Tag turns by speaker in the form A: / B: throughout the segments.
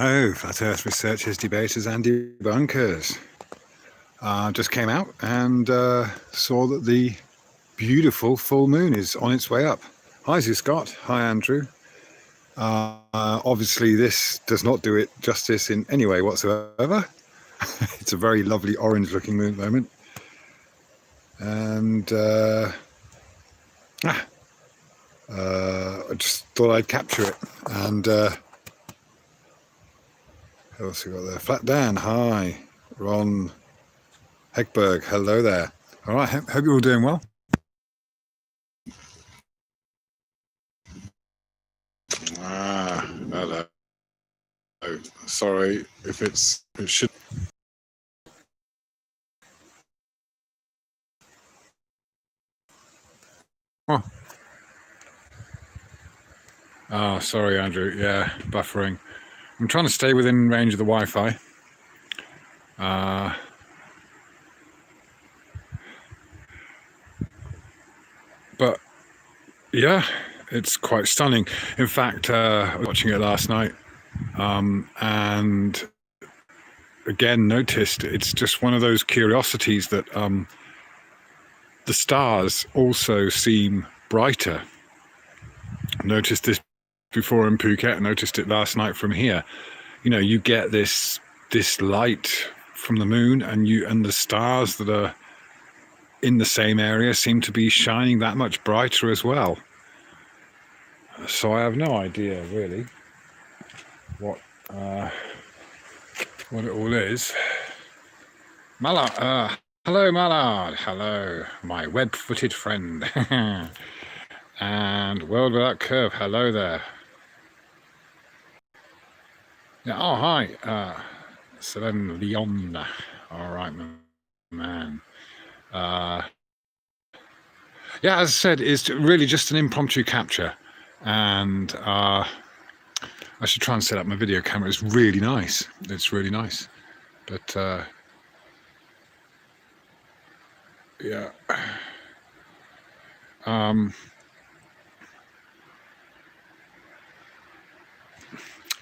A: Hello, Flat Earth researchers, debaters and debunkers. Just came out and saw that the beautiful full moon is on its way up. Hi, Sue Scott. Hi, Andrew. Obviously, this does not do it justice in any way whatsoever. It's a very lovely orange-looking moon at the moment. And I just thought I'd capture it. And who else we got there? Flat Dan, hi. Ron Heckberg, hello there. All right, hope you're all doing well. Hello. Sorry if it should. Oh, sorry, Andrew. Yeah, buffering. I'm trying to stay within range of the Wi-Fi. But yeah, it's quite stunning. In fact, I was watching it last night, and again noticed it's just one of those curiosities that the stars also seem brighter. Noticed this before in Phuket, noticed it last night from here. You know, you get this light from the moon, and the stars that are in the same area seem to be shining that much brighter as well. So I have no idea really what it all is. Mallard, hello Mallard, hello my web-footed friend. And World Without Curve, hello there. Yeah, oh hi, Selene Leon. All right, man. Yeah, as I said, it's really just an impromptu capture, and I should try and set up my video camera. It's really nice. It's really nice, but yeah.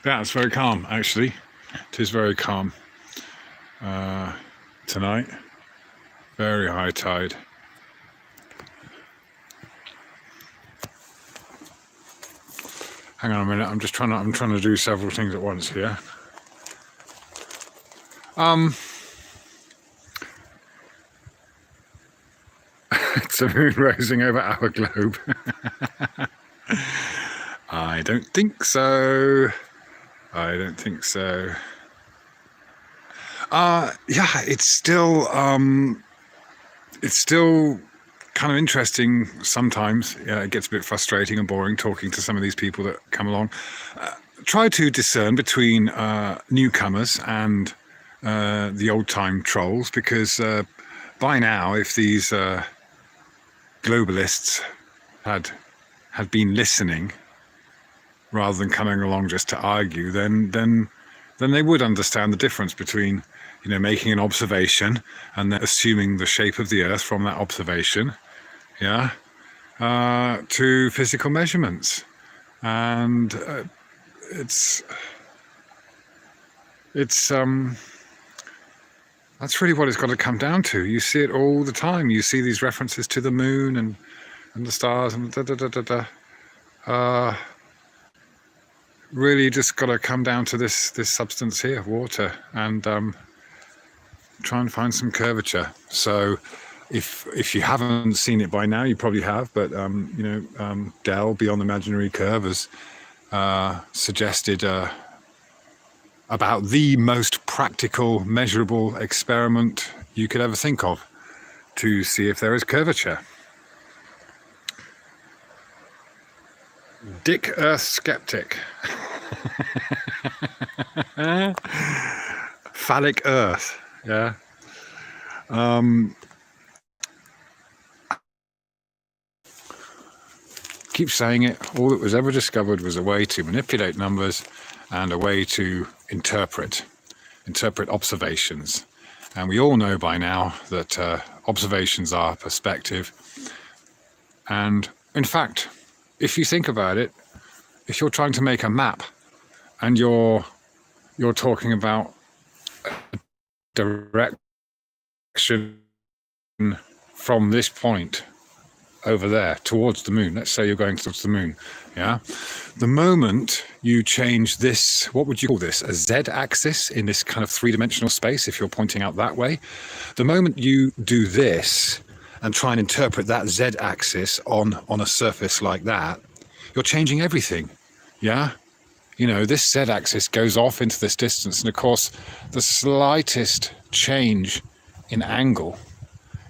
A: Yeah, it's very calm, actually. It is very calm tonight. Very high tide. Hang on a minute. I'm trying to do several things at once here. It's a moon rising over our globe. I don't think so. I don't think so. Yeah, it's still kind of interesting sometimes. Yeah, it gets a bit frustrating and boring talking to some of these people that come along. Try to discern between newcomers and the old-time trolls, because by now, if these globalists had been listening rather than coming along just to argue, then they would understand the difference between, you know, making an observation and then assuming the shape of the Earth from that observation, yeah, to physical measurements. And it's that's really what it's got to come down to. You see it all the time. You see these references to the moon and the stars and really just got to come down to this substance here, water, and try and find some curvature. So if you haven't seen it by now, you probably have, but you know, Dell Beyond the Imaginary Curve has suggested about the most practical, measurable experiment you could ever think of to see if there is curvature. Dick Earth Skeptic. Phallic Earth, yeah. Keep saying it, all that was ever discovered was a way to manipulate numbers and a way to interpret observations. And we all know by now that observations are perspective. And in fact, if you think about it, if you're trying to make a map and you're you're talking about direction from this point over there towards the moon. Let's say you're going towards the moon. Yeah. The moment you change this, what would you call this? A z-axis in this kind of three-dimensional space, if you're pointing out that way. The moment you do this and try and interpret that z-axis on a surface like that, you're changing everything. Yeah. You know, this z-axis goes off into this distance, and of course, the slightest change in angle,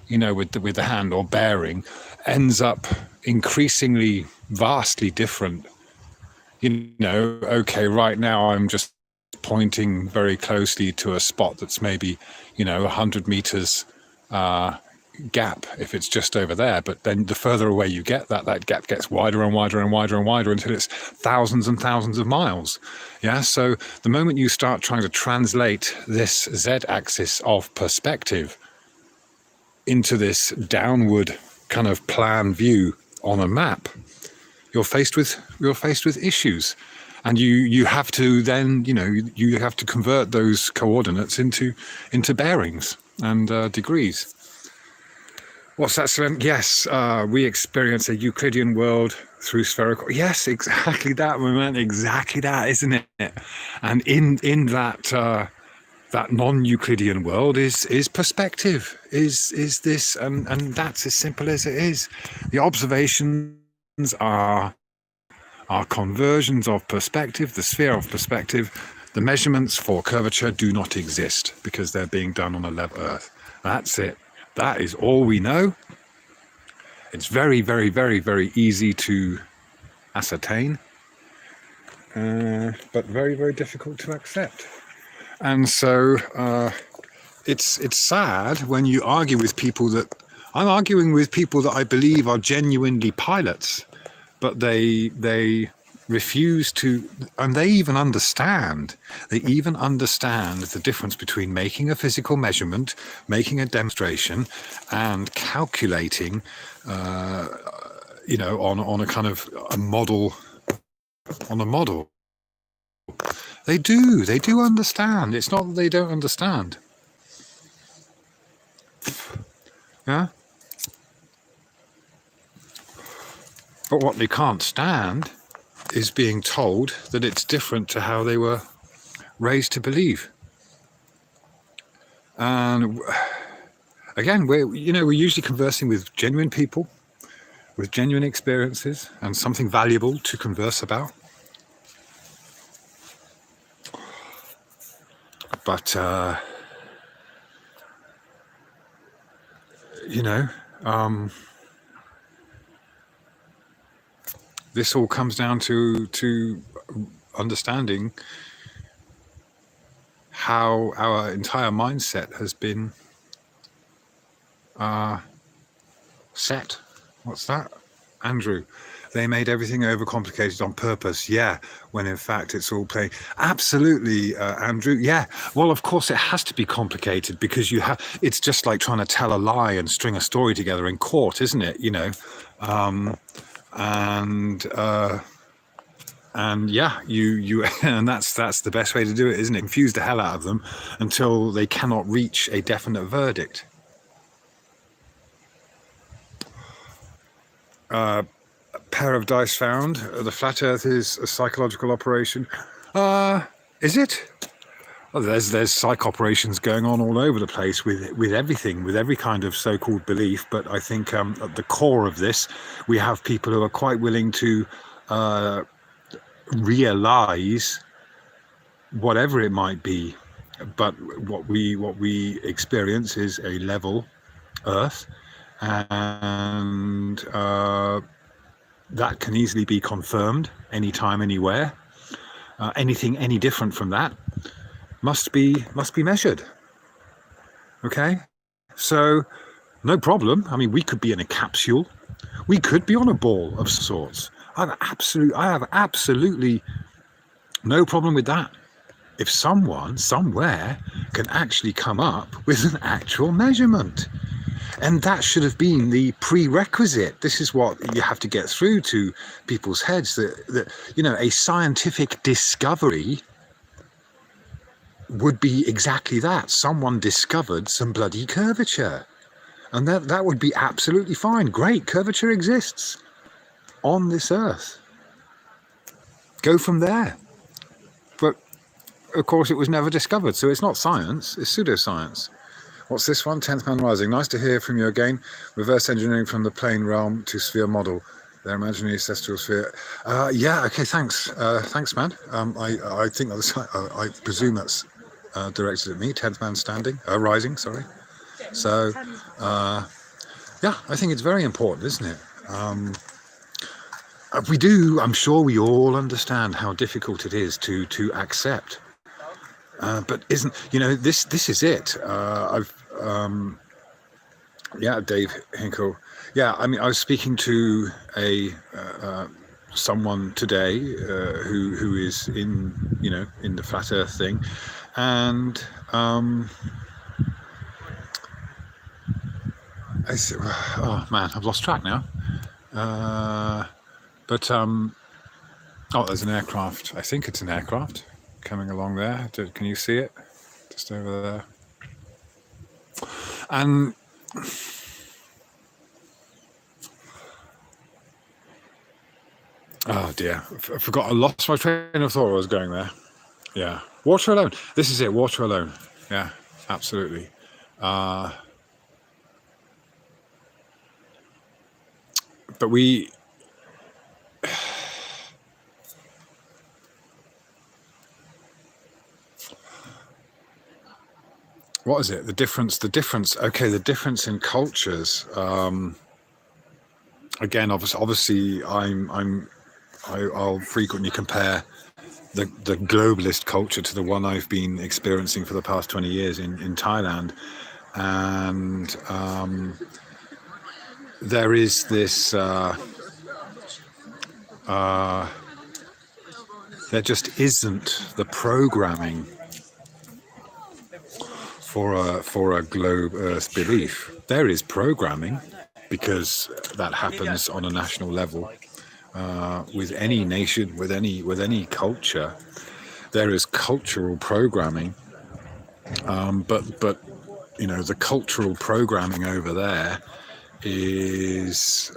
A: you know, with the hand or bearing, ends up increasingly vastly different. You know, okay, right now I'm just pointing very closely to a spot that's maybe, you know, 100 meters gap if it's just over there, but then the further away you get, that gap gets wider and wider and wider and wider until it's thousands and thousands of miles. Yeah, so the moment you start trying to translate this z-axis of perspective into this downward kind of plan view on a map, you're faced with issues, and you have to then, you know, you have to convert those coordinates into bearings and degrees. What's that, Sven? Yes, we experience a Euclidean world through spherical. Yes, exactly that, my man. Exactly that, isn't it? And in that that non-Euclidean world is perspective. Is this, and that's as simple as it is. The observations are conversions of perspective, the sphere of perspective. The measurements for curvature do not exist because they're being done on a level Earth. That's it. That is all we know. It's very, very, very, very easy to ascertain, but very, very difficult to accept. And so it's sad when you argue with people that, I'm arguing with people that I believe are genuinely pilots, but they refuse to, and they even understand the difference between making a physical measurement, making a demonstration, and calculating, you know, on a kind of a model, on a model. They do understand. It's not that they don't understand. Yeah. But what they can't stand is being told that it's different to how they were raised to believe. And again, we're usually conversing with genuine people, with genuine experiences, and something valuable to converse about. But you know, this all comes down to understanding how our entire mindset has been set. What's that, Andrew? They made everything overcomplicated on purpose. Yeah, when in fact it's all playing. Absolutely, Andrew. Yeah. Well, of course it has to be complicated because you have. It's just like trying to tell a lie and string a story together in court, isn't it? You know, and yeah, you and that's the best way to do it, isn't it? Confuse the hell out of them until they cannot reach a definite verdict. Pair of dice found. The flat Earth is a psychological operation. Is it? Well, there's psych operations going on all over the place with everything, with every kind of so-called belief. But I think at the core of this, we have people who are quite willing to realize whatever it might be. But what we experience is a level Earth, and that can easily be confirmed anytime, anywhere. Anything any different from that must be measured. Okay, so no problem. I mean, we could be in a capsule, we could be on a ball of sorts. I have absolutely no problem with that. If someone somewhere can actually come up with an actual measurement. And that should have been the prerequisite. This is what you have to get through to people's heads, that you know, a scientific discovery would be exactly that. Someone discovered some bloody curvature. And that would be absolutely fine. Great, curvature exists on this earth. Go from there. But of course it was never discovered, so it's not science, it's pseudoscience. What's this one? 10th Man Rising. Nice to hear from you again. Reverse engineering from the plane realm to sphere model. Their imaginary ancestral sphere. Yeah, okay, thanks. Thanks, man. I think that's, I presume that's directed at me. 10th Man standing, rising, sorry. So, yeah, I think it's very important, isn't it? I'm sure we all understand how difficult it is to accept. But isn't, this is it. Yeah, Dave Hinkle. Yeah, I mean, I was speaking to someone today who is in the flat Earth thing, and I said, oh man, I've lost track now. But oh, there's an aircraft. I think it's an aircraft coming along there. Can you see it? Just over there. And oh dear, I forgot. I lost my train of thought. I was going there. Yeah, water alone. This is it. Water alone. Yeah, absolutely. But we. What is it? The difference. Okay, the difference in cultures. Again, obviously, I'll frequently compare the globalist culture to the one I've been experiencing for the past 20 years in Thailand, and there is this. There just isn't the programming for a globe Earth belief. There is programming, because that happens on a national level with any nation, with any culture. There is cultural programming, but the cultural programming over there is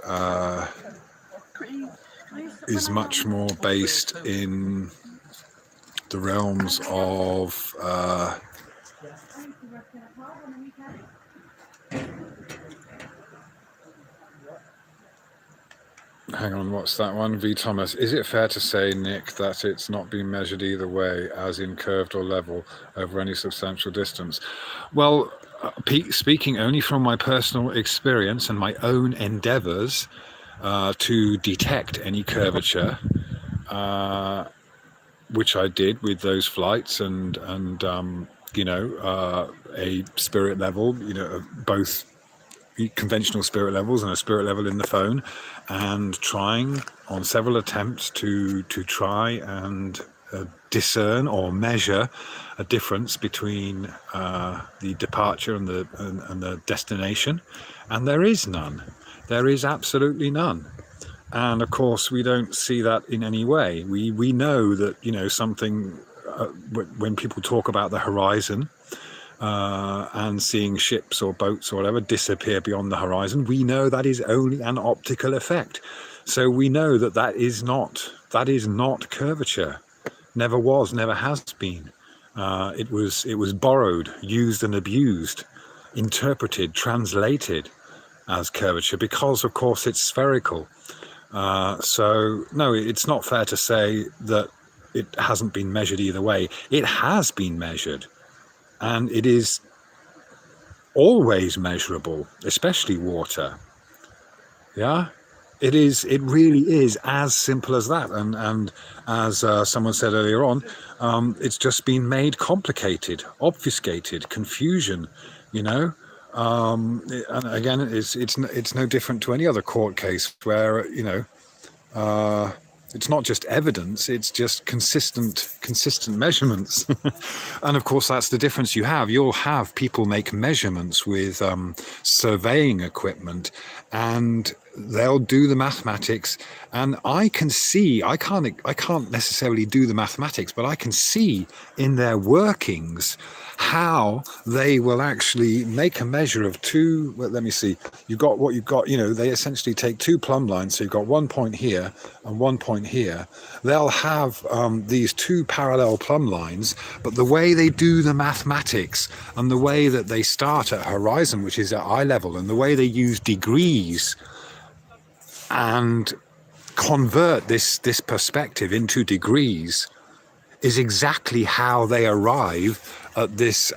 A: much more based in the realms of hang on, what's that one? V. Thomas. Is it fair to say, Nick, that it's not been measured either way, as in curved or level, over any substantial distance? Well, speaking only from my personal experience and my own endeavors to detect any curvature, which I did with those flights and a spirit level, both conventional spirit levels and a spirit level in the phone, and trying on several attempts to try and discern or measure a difference between the departure and the destination, and there is none. There is absolutely none. And of course, we don't see that in any way. We know that something when people talk about the horizon. And seeing ships or boats or whatever disappear beyond the horizon, we know that is only an optical effect. So we know that is not curvature. Never was, never has been. It was borrowed, used and abused, interpreted, translated as curvature, because of course it's spherical. So no, it's not fair to say that it hasn't been measured either way. It has been measured. And it is always measurable, especially water. Yeah, it is. It really is as simple as that. And as someone said earlier on, it's just been made complicated, obfuscated, confusion. And again, it's no different to any other court case where it's not just evidence, it's just consistent measurements. And of course, that's the difference you have. You'll have people make measurements with surveying equipment, and they'll do the mathematics, and I can't necessarily do the mathematics, but I can see in their workings how they will actually make a measure of two. Well, let me see. You've got what you've got. They essentially take two plumb lines. So you've got 1 point here and 1 point here. They'll have these two parallel plumb lines, but the way they do the mathematics and the way that they start at horizon, which is at eye level, and the way they use degrees and convert this perspective into degrees is exactly how they arrive at this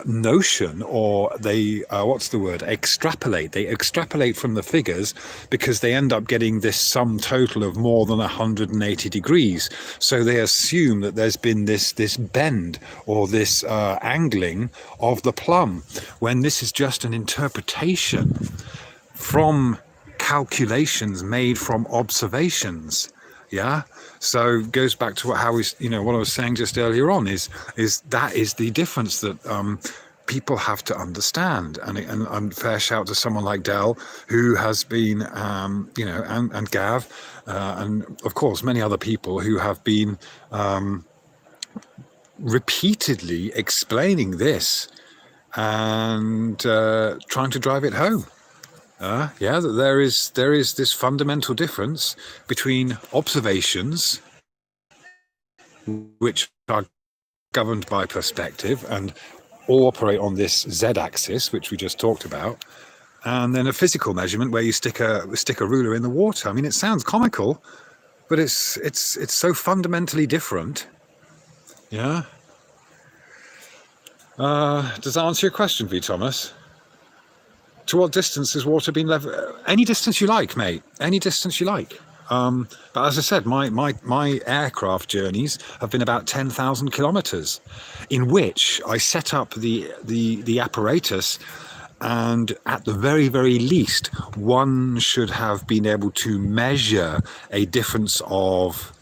A: notion, or they extrapolate. They extrapolate from the figures because they end up getting this sum total of more than 180 degrees. So they assume that there's been this bend or this angling of the plumb, when this is just an interpretation from calculations made from observations. Yeah, so it goes back to what I was saying just earlier on, is that is the difference that people have to understand. And fair shout to someone like Del, who has been and Gav, and of course many other people who have been repeatedly explaining this and trying to drive it home. That there is this fundamental difference between observations, which are governed by perspective and all operate on this z-axis, which we just talked about, and then a physical measurement where you stick a ruler in the water. I mean, it sounds comical, but it's so fundamentally different. Yeah. Does that answer your question, V. Thomas? To what distance has water been level? Any distance you like, mate. Any distance you like. But as I said, my aircraft journeys have been about 10,000 kilometers, in which I set up the apparatus, and at the very, very least, one should have been able to measure a difference of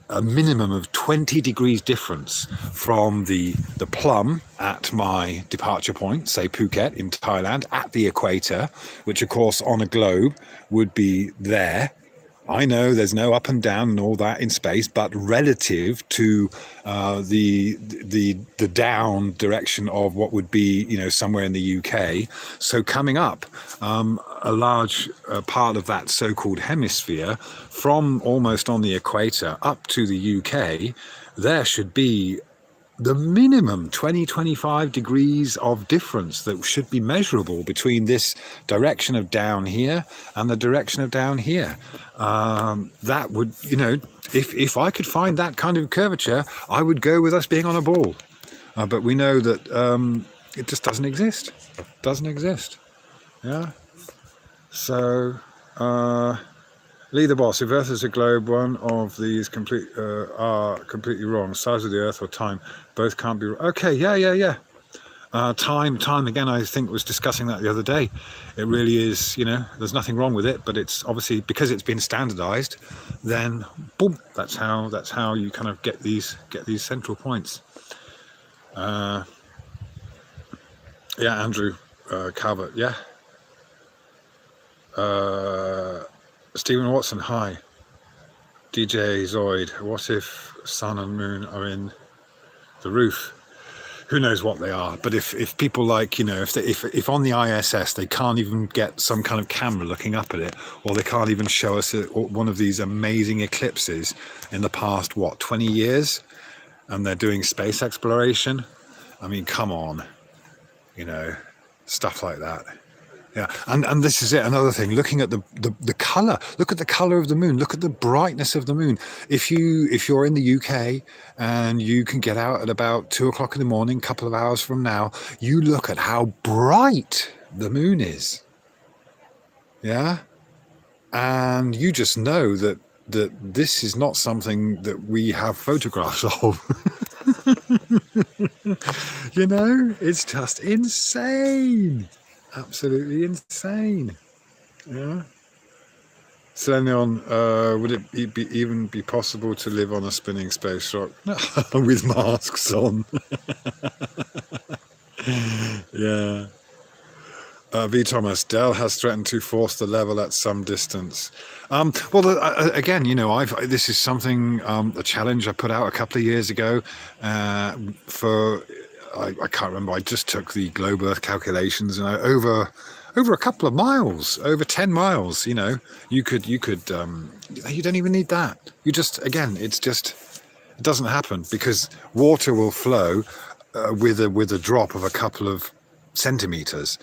A: a minimum of 20 degrees difference from the plumb at my departure point, say Phuket in Thailand, at the equator, which of course on a globe would be there. I know there's no up and down and all that in space, but relative to the down direction of what would be, somewhere in the UK. So coming up, a large part of that so-called hemisphere, from almost on the equator up to the UK, there should be the minimum 20-25 degrees of difference that should be measurable between this direction of down here and the direction of down here. That would, if I could find that kind of curvature, I would go with us being on a ball. But we know that it just doesn't exist. Doesn't exist. Yeah. So, Lee the Boss, if Earth is a globe, one of these are completely wrong. Size of the Earth or time, both can't be. Okay, yeah. Time again, I think was discussing that the other day. It really is, there's nothing wrong with it, but it's obviously because it's been standardized, then boom, that's how you kind of get these central points. Yeah, Andrew Calvert, yeah. Stephen Watson, hi. DJ Zoid, what if sun and moon are in the roof? Who knows what they are? But if people like, if on the ISS they can't even get some kind of camera looking up at it, or they can't even show us one of these amazing eclipses in the past, 20 years, and they're doing space exploration. I mean, come on, stuff like that. Yeah, and this is it. Another thing, looking at the color. Look at the color of the moon. Look at the brightness of the moon. If you're in the UK and you can get out at about 2:00 in the morning, a couple of hours from now, you look at how bright the moon is. Yeah, and you just know that this is not something that we have photographs of. It's just insane. Absolutely insane. Yeah. Selenion, would it even be possible to live on a spinning space rock with masks on? Yeah. V. Thomas, Dell has threatened to force the level at some distance. Well, again, this is something, a challenge I put out a couple of years ago for, I can't remember, I just took the globe Earth calculations, and over a couple of miles, over 10 miles, you don't even need that. You just, again, it doesn't happen, because water will flow with a drop of a couple of centimeters.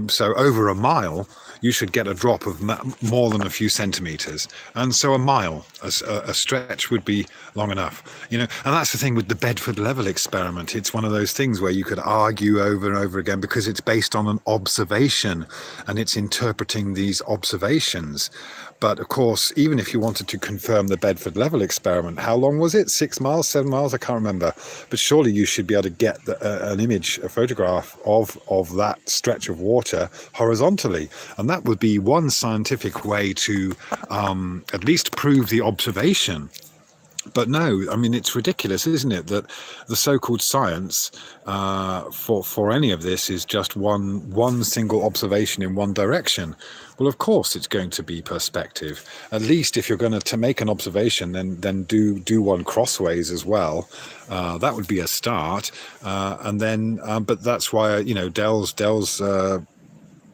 A: So over a mile, you should get a drop of more than a few centimeters. And so a mile, a stretch would be long enough. And that's the thing with the Bedford level experiment. It's one of those things where you could argue over and over again, because it's based on an observation and it's interpreting these observations. But of course, even if you wanted to confirm the Bedford level experiment, how long was it? 6 miles, 7 miles? I can't remember. But surely you should be able to get an image, a photograph of that stretch of water horizontally. And that would be one scientific way to at least prove the observation. But no, I mean, it's ridiculous, isn't it, that the so-called science for any of this is just one single observation in one direction. Well, of course, it's going to be perspective. At least if you're going to make an observation, then do one crossways as well. That would be a start. And then, but that's why Dell's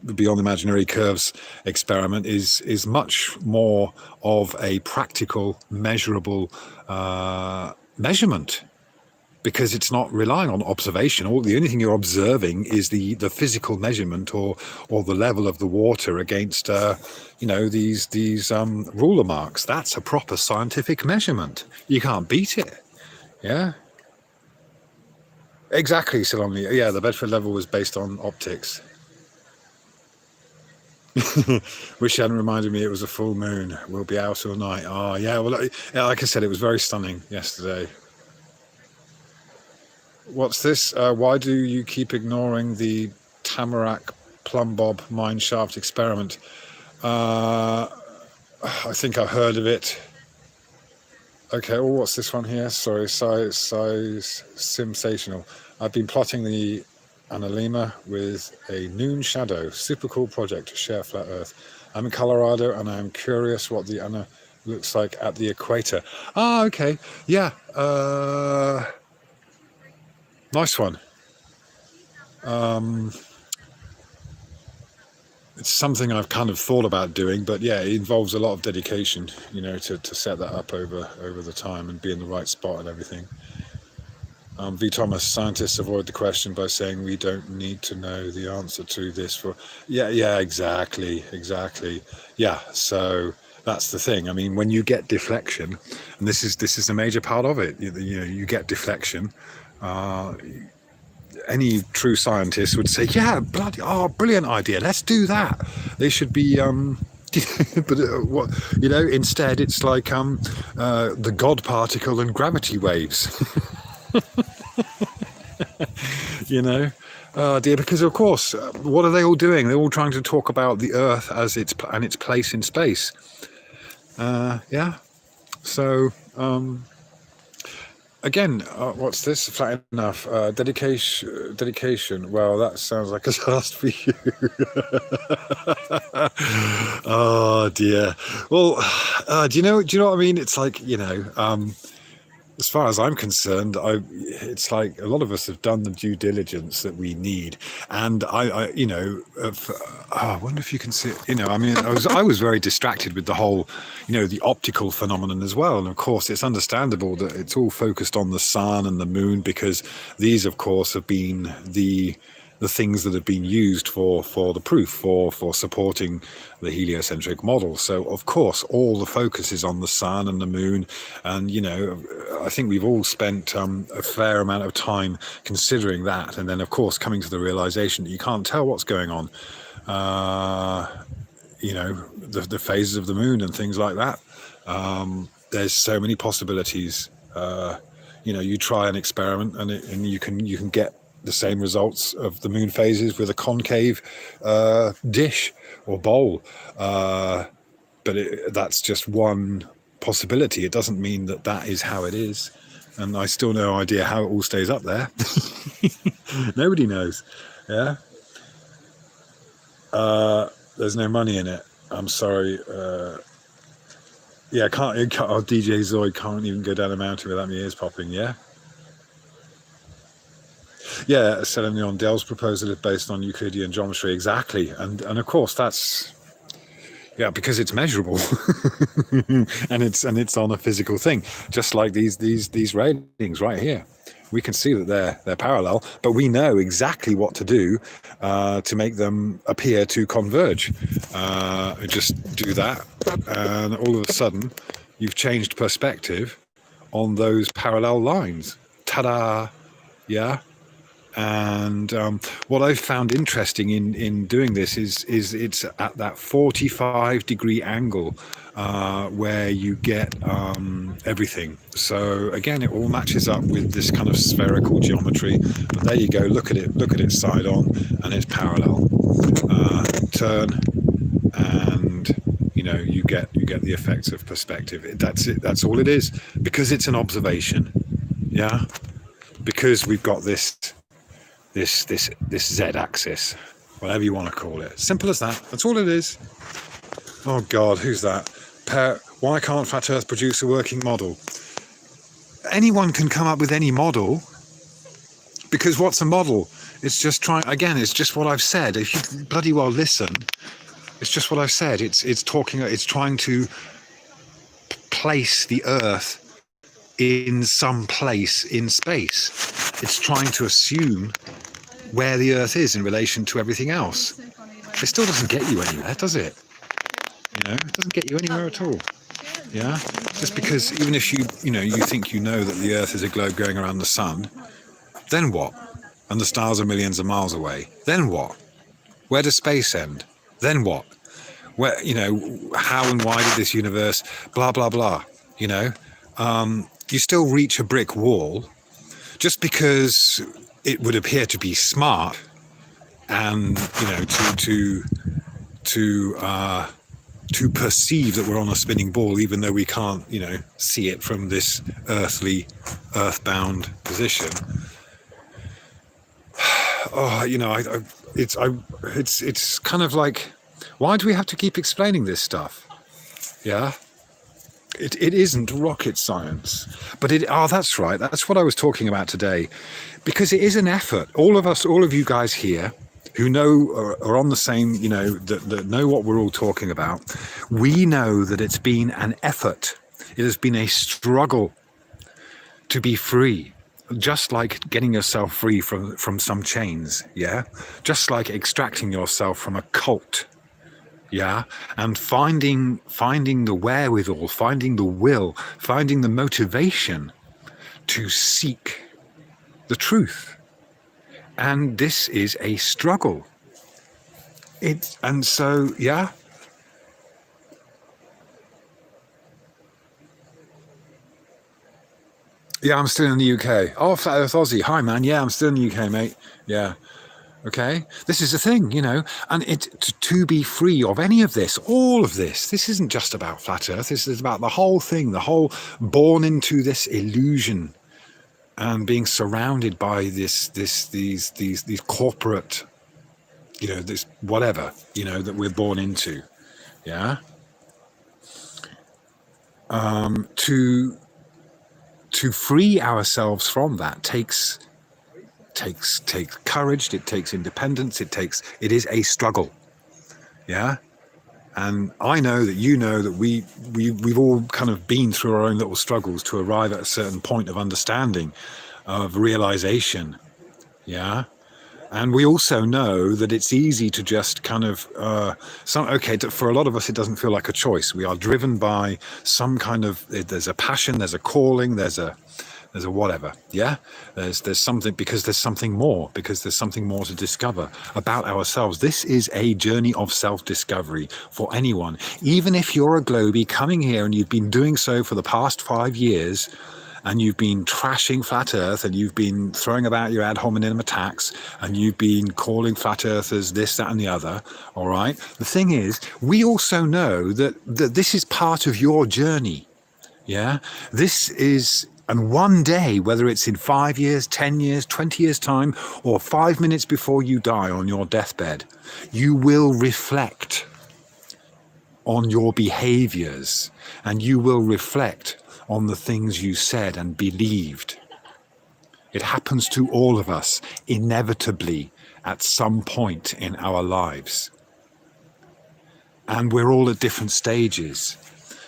A: Beyond Imaginary Curves experiment is much more of a practical, measurable measurement, because it's not relying on observation. The only thing you're observing is the physical measurement or the level of the water against these ruler marks. That's a proper scientific measurement. You can't beat it. Yeah. Exactly, Salome. Yeah, the Bedford level was based on optics. Wish you hadn't reminded me it was a full moon. We'll be out all night. Oh, yeah. Well, like I said, it was very stunning yesterday. What's this? Why do you keep ignoring the Tamarack Plumbob mine shaft experiment? I think I heard of it. Okay, well, what's this one here? Sorry, size sensational. I've been plotting the Analema with a noon shadow. Super cool project to share flat Earth. I'm in Colorado and I'm curious what the Ana looks like at the equator. Ah, okay. Yeah. Nice one. It's something I've kind of thought about doing, but yeah, it involves a lot of dedication, to set that up over the time and be in the right spot and everything. V. Thomas, scientists avoid the question by saying we don't need to know the answer to this yeah, exactly. Yeah, so that's the thing. I mean, when you get deflection, and this is a major part of it, you get deflection. Any true scientist would say, yeah, brilliant idea, let's do that. They should be but instead it's like the God particle and gravity waves. Dear, because of course, what are they all doing? They're all trying to talk about the Earth as its place in space. Yeah. So again, what's this? Flat enough. Dedication. Well, that sounds like a task for you. Oh dear. Well, do you know what I mean? It's like, as far as I'm concerned, it's like a lot of us have done the due diligence that we need, and I wonder if you can see it. I was very distracted with the whole, the optical phenomenon as well, and of course it's understandable that it's all focused on the sun and the moon, because these, of course, have been the things that have been used for the proof, for supporting the heliocentric model. So of course all the focus is on the sun and the moon, and I think we've all spent a fair amount of time considering that, and then of course coming to the realization that you can't tell what's going on, the phases of the moon and things like that. There's so many possibilities. You try an experiment and you can get the same results of the moon phases with a concave dish or bowl, but that's just one possibility. It doesn't mean that is how it is, and I still no idea how it all stays up there. Nobody knows. Yeah. There's no money in it. I'm sorry. Yeah, I can't. Oh, DJ Zoid can't even go down a mountain without my ears popping. Yeah. Yeah, Selenium Leon Dell's proposal is based on Euclidean geometry, exactly, and of course that's because it's measurable, and it's on a physical thing, just like these railings right here. We can see that they're parallel, but we know exactly what to do to make them appear to converge. Just do that, and all of a sudden, you've changed perspective on those parallel lines. Ta-da! Yeah. And what I've found interesting in doing this is it's at that 45-degree angle where you get everything. So again, it all matches up with this kind of spherical geometry. But there you go. Look at it side on, and it's parallel. Turn, and you get the effects of perspective. That's it. That's all it is. Because it's an observation. Yeah. Because we've got this z-axis, whatever you want to call it. Simple as that. That's all it is. Oh God, who's that? Why can't Flat Earth produce a working model? Anyone can come up with any model, because what's a model? It's just it's just what I've said. If you bloody well listen, it's just what I've said. It's trying to place the Earth in some place in space. It's trying to assume where the Earth is in relation to everything else. It still doesn't get you anywhere, does it? It doesn't get you anywhere at all. Yeah, just because even if you think that the Earth is a globe going around the sun, then what? And the stars are millions of miles away. Then what? Where does space end? Then what? Where how and why did this universe? Blah blah blah. You still reach a brick wall just because it would appear to be smart, and to perceive that we're on a spinning ball, even though we can't see it from this earthbound position. Oh, it's kind of like, why do we have to keep explaining this stuff? Yeah. It isn't rocket science, but that's right. That's what I was talking about today, because it is an effort. All of you guys here who are on the same, that know what we're all talking about. We know that it's been an effort. It has been a struggle to be free, just like getting yourself free from some chains. Yeah. Just like extracting yourself from a cult. Yeah, and finding the wherewithal, finding the will, finding the motivation to seek the truth. And this is a struggle. Yeah. Yeah, I'm still in the UK. Oh, Flat Earth Aussie. Hi, man. Yeah, I'm still in the UK, mate. Yeah. Okay, this is the thing, and to be free of any of this, all of this. This isn't just about Flat Earth. This is about the whole thing, the whole born into this illusion and being surrounded by these corporate, this whatever, that we're born into. Yeah. To free ourselves from that takes courage, it takes independence, it is a struggle. Yeah. And I know that we've all kind of been through our own little struggles to arrive at a certain point of understanding, of realization. Yeah. And we also know that it's easy to just kind of for a lot of us it doesn't feel like a choice. We are driven by some kind of, there's a passion, there's a calling, there's a whatever. Yeah, there's something, because there's something more to discover about ourselves. This is a journey of self-discovery for anyone, even if you're a globie coming here and you've been doing so for the past 5 years, and you've been trashing Flat Earth, and you've been throwing about your ad hominem attacks, and you've been calling Flat Earthers this, that, and the other. All right. The thing is, we also know that this is part of your journey. Yeah, this is And one day, whether it's in 5 years, 10 years, 20 years time, or 5 minutes before you die on your deathbed, you will reflect on your behaviors, and you will reflect on the things you said and believed. It happens to all of us inevitably at some point in our lives. And we're all at different stages.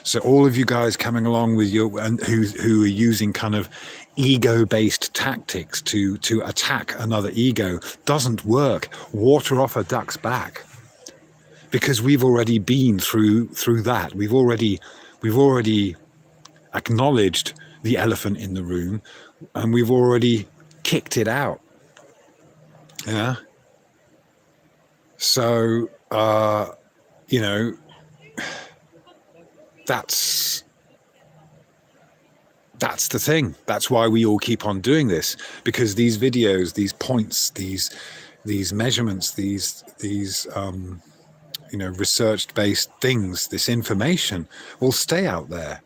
A: So all of you guys coming along with your, and who are using kind of ego-based tactics to attack another ego doesn't work. Water off a duck's back, because we've already been through that. We've already acknowledged the elephant in the room, and we've already kicked it out. Yeah. So you know, that's the thing. That's why we all keep on doing this, because these videos, these points, these measurements, these research-based things, this information will stay out there.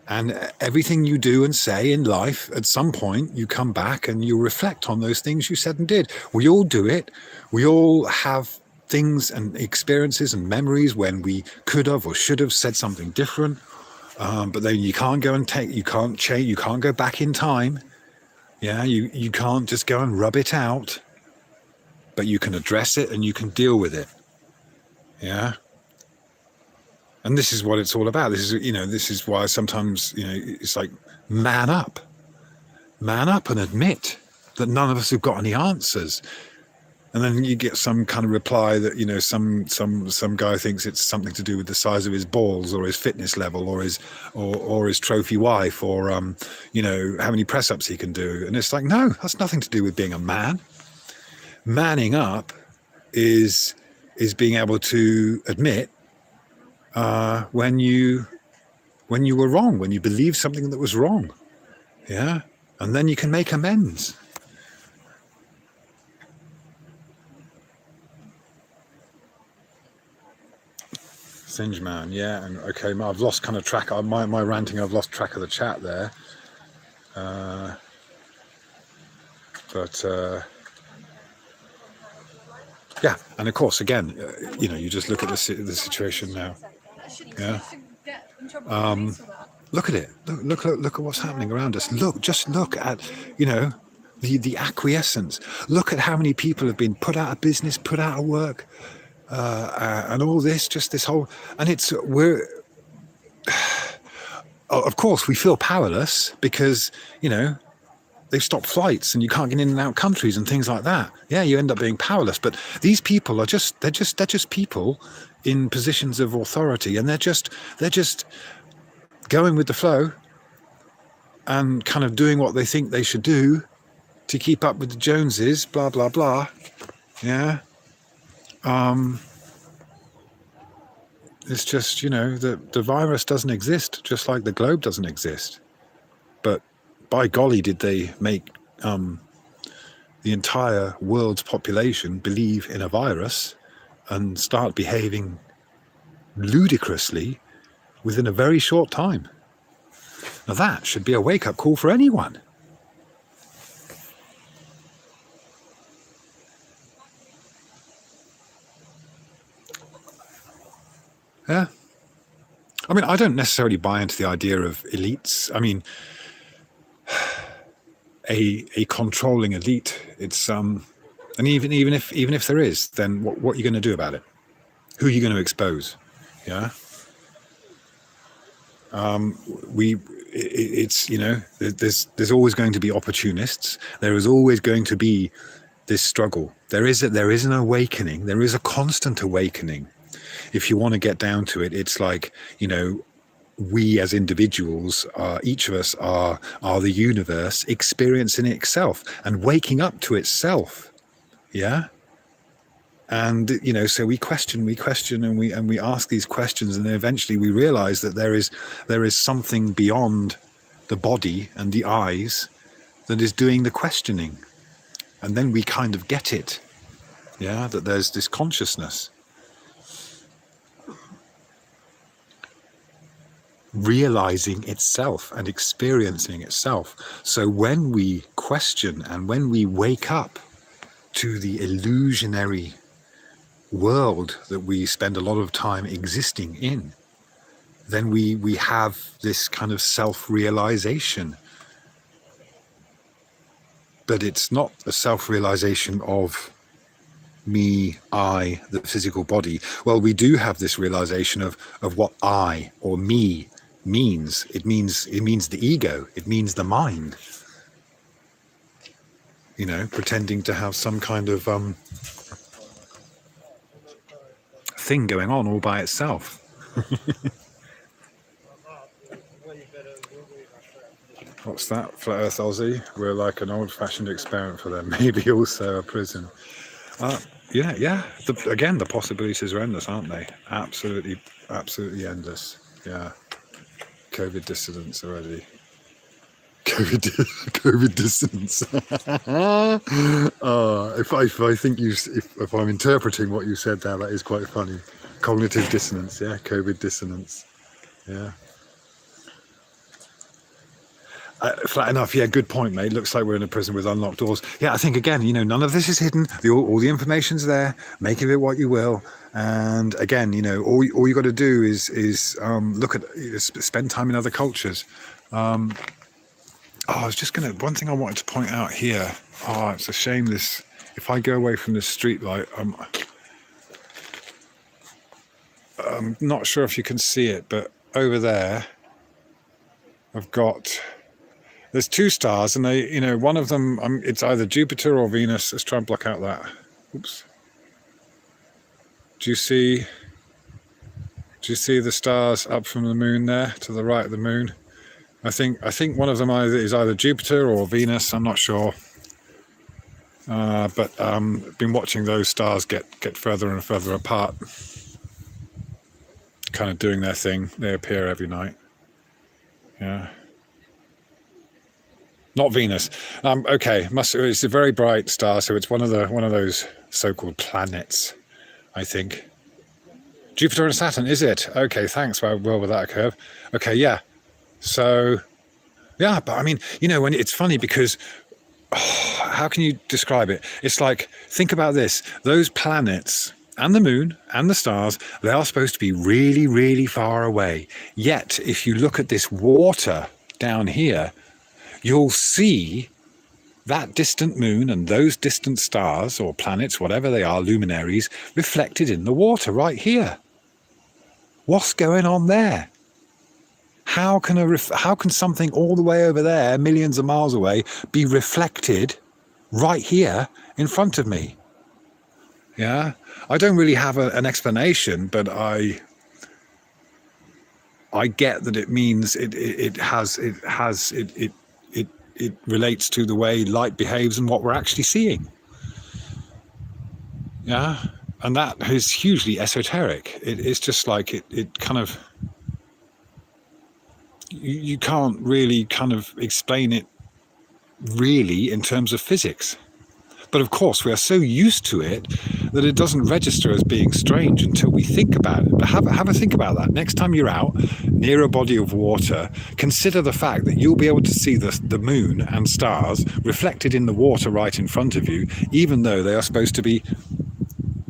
A: And everything you do and say in life, at some point, you come back and you reflect on those things you said and did. We all do it. We all have things and experiences and memories when we could have or should have said something different. But then you can't go and you can't change, you can't go back in time. Yeah, you can't just go and rub it out. But you can address it and you can deal with it. Yeah. And this is what it's all about. This is why sometimes, it's like, man up and admit that none of us have got any answers. And then you get some kind of reply that, some guy thinks it's something to do with the size of his balls or his fitness level or his trophy wife or, how many press ups he can do. And it's like, no, that's nothing to do with being a man. Manning up is being able to admit when you were wrong, when you believed something that was wrong. Yeah. And then you can make amends. Singe man, yeah, and okay, I've lost kind of track. My ranting, I've lost track of the chat there. Yeah, and of course, again, you just look at the situation now. Yeah. Look at it. Look at what's happening around us. Just look at, the acquiescence. Look at how many people have been put out of business, put out of work. And all this, just this whole, and of course we feel powerless because, they've stopped flights and you can't get in and out countries and things like that. Yeah, you end up being powerless. But these people they're just people in positions of authority, and they're just going with the flow and kind of doing what they think they should do to keep up with the Joneses, blah, blah, blah. Yeah. It's just, the virus doesn't exist, just like the globe doesn't exist. But by golly, did they make the entire world's population believe in a virus and start behaving ludicrously within a very short time. Now that should be a wake-up call for anyone. Yeah. I mean, I don't necessarily buy into the idea of elites. I mean, a controlling elite. It's and even if there is, then what are you going to do about it? Who are you going to expose? Yeah. It's there's always going to be opportunists. There is always going to be this struggle. There is an awakening. There is a constant awakening. If you want to get down to it, it's like, we as individuals, each of us are the universe experiencing itself and waking up to itself. Yeah. And, so we question and we ask these questions, and then eventually we realize that there is something beyond the body and the eyes that is doing the questioning. And then we kind of get it. Yeah. That there's this consciousness. realizing itself and experiencing itself. So when we question and when we wake up to the illusionary world that we spend a lot of time existing in, then we have this kind of self-realization. But it's not a self-realization of me, I, the physical body. Well, we do have this realization of what I or me means. It means the ego. It means the mind. You know, pretending to have some kind of thing going on all by itself. What's that? Flat Earth Aussie? We're like an old-fashioned experiment for them. Maybe also a prison. Yeah. Again, the possibilities are endless, aren't they? Absolutely endless. Yeah. COVID dissidents already. COVID dissonance. If I'm interpreting what you said there, that is quite funny. Cognitive dissonance, yeah. COVID dissonance, yeah. Flat enough, yeah. Good point, mate. Looks like we're in a prison with unlocked doors. Yeah, I think again, you know, none of this is hidden. All the information's there. Make of it what you will. And again, you know, all you got to do is look at, spend time in other cultures. I was just gonna. One thing I wanted to point out here. Oh, it's a shame this. If I go away from this street light, I'm not sure if you can see it, but over there, I've got. There's two stars, and they, you know, one of them. It's either Jupiter or Venus. Let's try and block out that. Oops. Do you see the stars up from the moon there to the right of the moon? I think one of them is either Jupiter or Venus. I'm not sure, but been watching those stars get further and further apart, kind of doing their thing. They appear every night. Yeah, not Venus. Okay, it's a very bright star, so it's one of those so-called planets, I think. Jupiter and Saturn, is it? Okay, thanks. Well, with that curve. Okay, yeah. So, yeah, but I mean, you know, when it's funny because, how can you describe it? It's like, think about this. Those planets and the moon and the stars, they are supposed to be really, really far away. Yet, if you look at this water down here, you'll see that distant moon and those distant stars or planets, whatever they are, luminaries, reflected in the water right here. What's going on there? How can something all the way over there, millions of miles away, be reflected right here in front of me? Yeah, I don't really have an explanation, but I get that it means it relates to the way light behaves and what we're actually seeing. Yeah, and that is hugely esoteric. It's just like it kind of. You can't really kind of explain it really in terms of physics. But of course, we are so used to it that it doesn't register as being strange until we think about it. But have a think about that. Next time you're out near a body of water, consider the fact that you'll be able to see the moon and stars reflected in the water right in front of you, even though they are supposed to be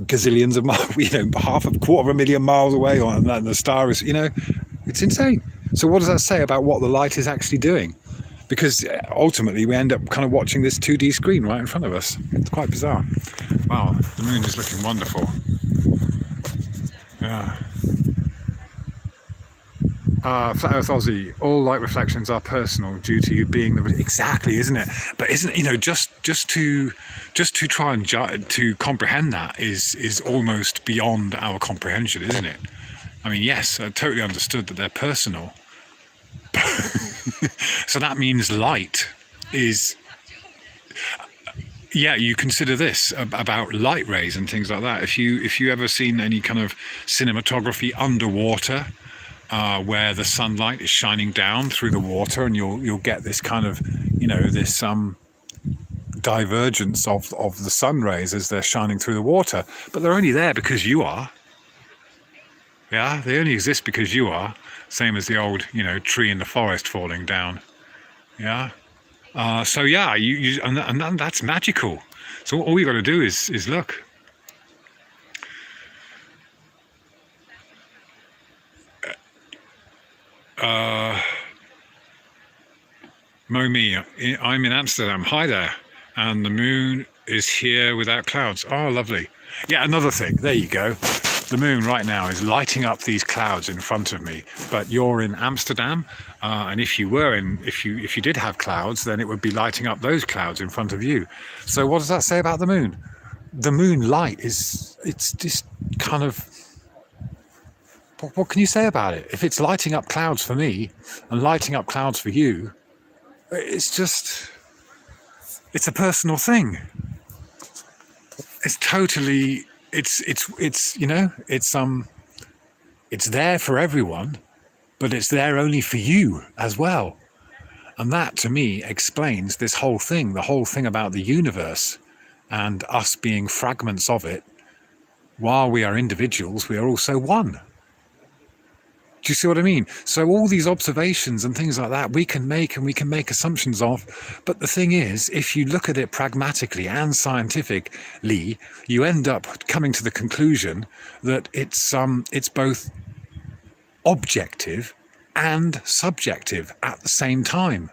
A: gazillions of miles, you know, half a quarter of a million miles away, and the star is, you know, it's insane. So what does that say about what the light is actually doing? Because ultimately we end up kind of watching this 2D screen right in front of us. It's quite bizarre. Wow, the moon is looking wonderful. Yeah. Flat Earth Aussie, all light reflections are personal due to you being the... Exactly, isn't it? But isn't it, you know, just to try and to comprehend that is almost beyond our comprehension, isn't it? I mean, yes, I totally understood that they're personal. So that means light is... Yeah, you consider this about light rays and things like that. If you ever seen any kind of cinematography underwater, where the sunlight is shining down through the water, and you'll get this kind of, you know, this divergence of the sun rays as they're shining through the water, but they're only there because you are. Yeah, they only exist because you are. Same as the old, tree in the forest falling down. Yeah. So yeah, that's magical. So all you got to do is look. Momi, I'm in Amsterdam. Hi there. And the moon is here without clouds. Oh, lovely. Yeah, another thing. There you go. The moon right now is lighting up these clouds in front of me. But you're in Amsterdam, and if you did have clouds, then it would be lighting up those clouds in front of you. So what does that say about the moon? The moonlight it's just kind of, what can you say about it? If it's lighting up clouds for me and lighting up clouds for you, it's a personal thing. It's totally, it's there for everyone, but it's there only for you as well. And that to me explains this whole thing, the whole thing about the universe and us being fragments of it. While we are individuals, we are also one. Do you see what I mean? So all these observations and things like that we can make, and we can make assumptions of. But the thing is, if you look at it pragmatically and scientifically, you end up coming to the conclusion that it's both objective and subjective at the same time.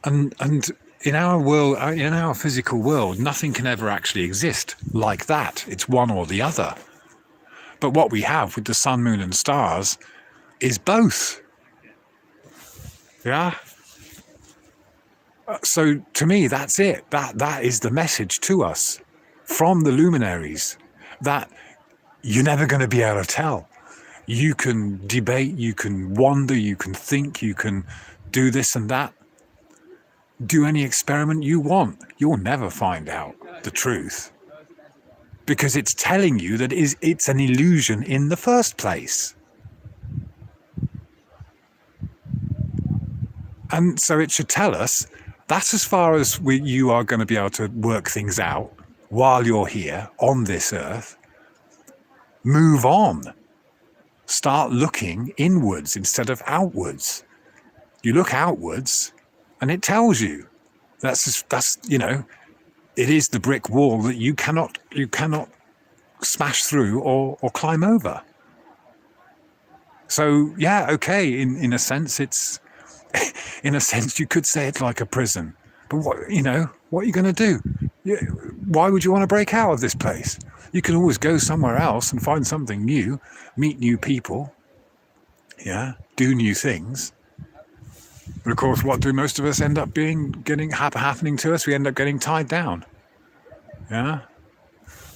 A: And in our world, in our physical world, nothing can ever actually exist like that. It's one or the other. But what we have with the sun, moon, and stars is both. Yeah. So to me, that's it. That is the message to us from the luminaries, that you're never going to be able to tell. You can debate, you can wonder, you can think, you can do this and that. Do any experiment you want. You'll never find out the truth, because it's telling you that it's an illusion in the first place. And so it should tell us that's as far as you are going to be able to work things out while you're here on this earth. Move on. Start looking inwards instead of outwards. You look outwards and it tells you that's it is the brick wall that you cannot smash through or climb over. So yeah, okay, in a sense it's in a sense you could say it's like a prison. But what are you going to do? Why would you want to break out of this place? You can always go somewhere else and find something new, meet new people, do new things. But of course, what do most of us end up happening to us? We end up getting tied down. Yeah.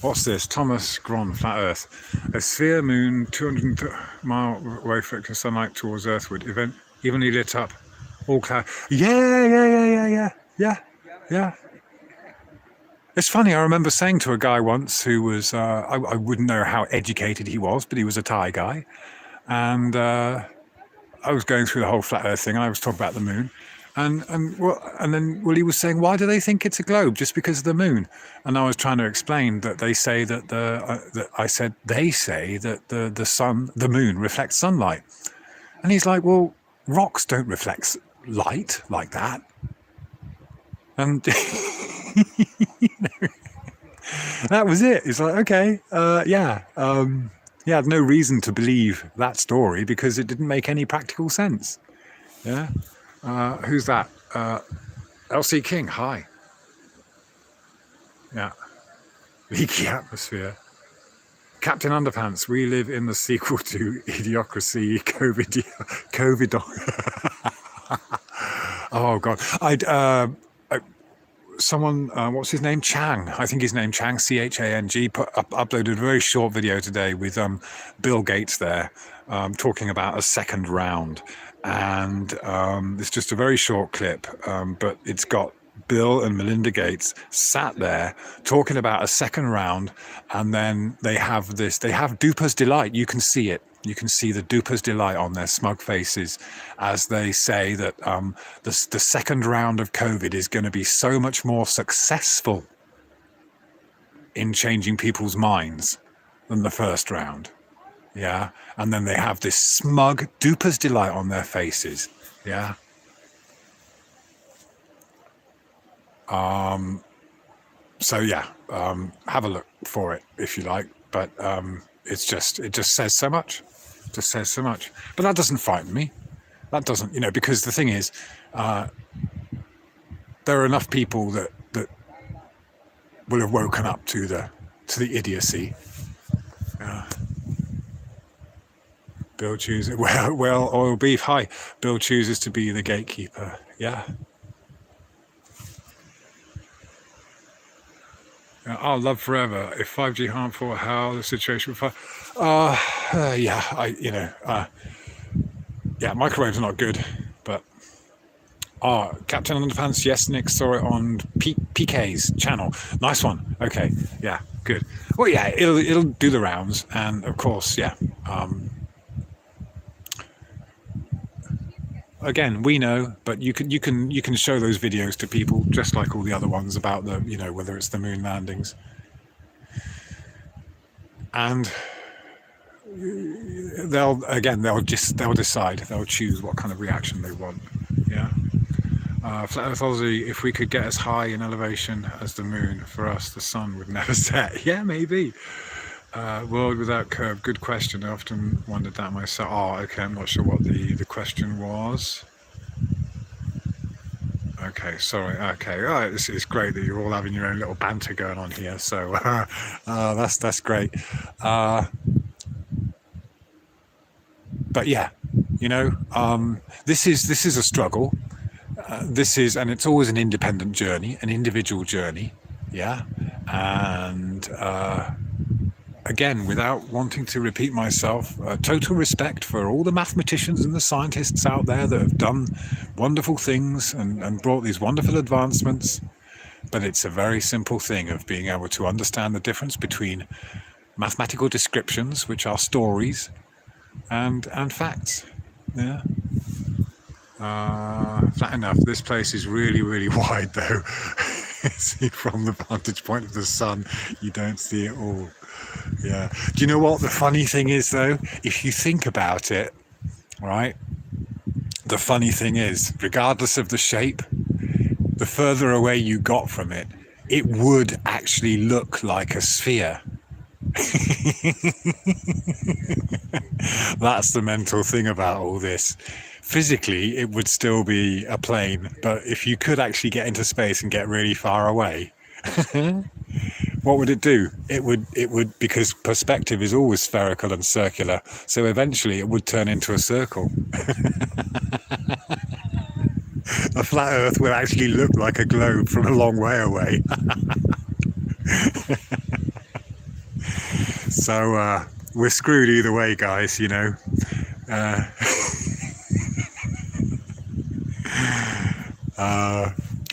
A: What's this? Thomas Gron, Flat Earth. A sphere moon 200 mile away, reflecting sunlight towards Earthward, evenly lit up, all cloud. Yeah. It's funny, I remember saying to a guy once who was, I wouldn't know how educated he was, but he was a Thai guy. And I was going through the whole flat Earth thing, and I was talking about the moon. And then he was saying, why do they think it's a globe? Just because of the moon? And I was trying to explain that they say that they say that the moon reflects sunlight. And he's like, well, rocks don't reflect light like that. And that was it. It's like, okay, he had no reason to believe that story because it didn't make any practical sense. Yeah. Who's that? LC King, hi. Yeah. Leaky atmosphere. Captain Underpants, we live in the sequel to Idiocracy, COVID. Oh, God. Someone, what's his name? Chang. I think his name Chang, Chang, uploaded a very short video today with Bill Gates there talking about a second round. And it's just a very short clip, but it's got Bill and Melinda Gates sat there talking about a second round. And then they have Duper's delight. You can see it. You can see the Duper's delight on their smug faces as they say that the second round of COVID is going to be so much more successful in changing people's minds than the first round. Yeah. And then they have this smug duper's delight on their faces. Yeah. So yeah, have a look for it if you like. But it just says so much. Just says so much. But that doesn't frighten me. That doesn't, because the thing is, there are enough people that will have woken up to the idiocy. Bill chooses, well, oil beef. Hi, Bill chooses to be the gatekeeper. Yeah. I'll love forever. If 5G harmful, how the situation with 5? Yeah, yeah, microwaves are not good, but Captain Underpants, yes, Nick saw it on PK's channel. Nice one. Okay, yeah, good. Well, yeah, it'll do the rounds, and of course, yeah. Again, we know, but you can show those videos to people just like all the other ones about the whether it's the moon landings, and they'll decide, they'll choose what kind of reaction they want. Yeah. Flat Earth Aussie, if we could get as high in elevation as the moon, for us the sun would never set. Yeah, maybe. World without curve, good question. I often wondered that myself. Oh, okay, I'm not sure what the question was. Okay, sorry. Okay, all right. It's great that you're all having your own little banter going on here. So that's great. But yeah, this is a struggle. And it's always an independent journey, an individual journey. Yeah, and again, without wanting to repeat myself, total respect for all the mathematicians and the scientists out there that have done wonderful things and brought these wonderful advancements. But it's a very simple thing of being able to understand the difference between mathematical descriptions, which are stories, and facts. Yeah. Flat enough. This place is really, really wide, though. See, from the vantage point of the sun, you don't see it all. Yeah. Do you know what the funny thing is, though? If you think about it, right? The funny thing is, regardless of the shape, the further away you got from it, it would actually look like a sphere. That's the mental thing about all this. Physically, it would still be a plane, but if you could actually get into space and get really far away, what would it do? It would, because perspective is always spherical and circular, so eventually it would turn into a circle. A flat Earth will actually look like a globe from a long way away. So we're screwed either way, guys,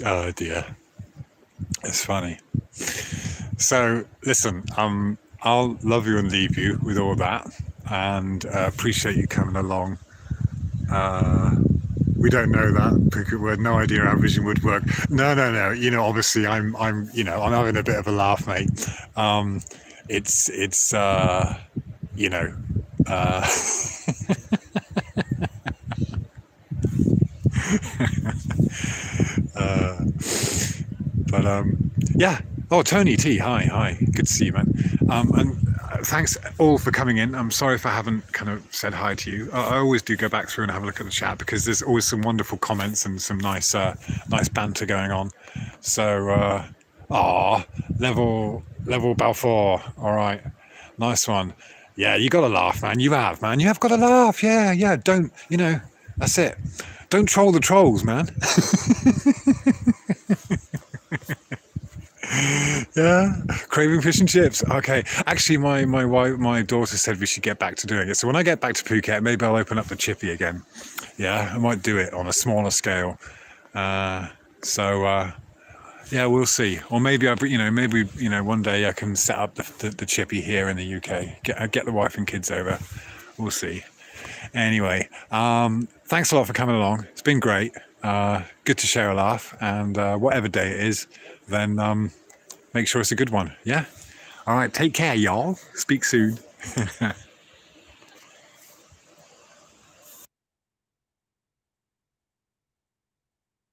A: oh dear, it's funny. So listen, I'll love you and leave you with all that, and appreciate you coming along. We don't know that because we had no idea how vision would work. No. Obviously, I'm having a bit of a laugh, mate. It's but yeah. Oh, Tony T, hi, good to see you, man. And thanks all for coming in. I'm sorry if I haven't kind of said hi to you. I always do go back through and have a look at the chat because there's always some wonderful comments and some nice banter going on. So, level Balfour. All right, nice one. Yeah, you got to laugh, man. You have got to laugh. Yeah. Don't, that's it. Don't troll the trolls, man. Yeah, craving fish and chips. Okay, actually, my daughter said we should get back to doing it. So when I get back to Phuket, maybe I'll open up the chippy again. Yeah, I might do it on a smaller scale. Yeah, we'll see. Or maybe one day I can set up the chippy here in the UK. Get the wife and kids over. We'll see. Anyway, thanks a lot for coming along. It's been great. Good to share a laugh. And whatever day it is, then make sure it's a good one. Yeah. All right. Take care, y'all. Speak soon.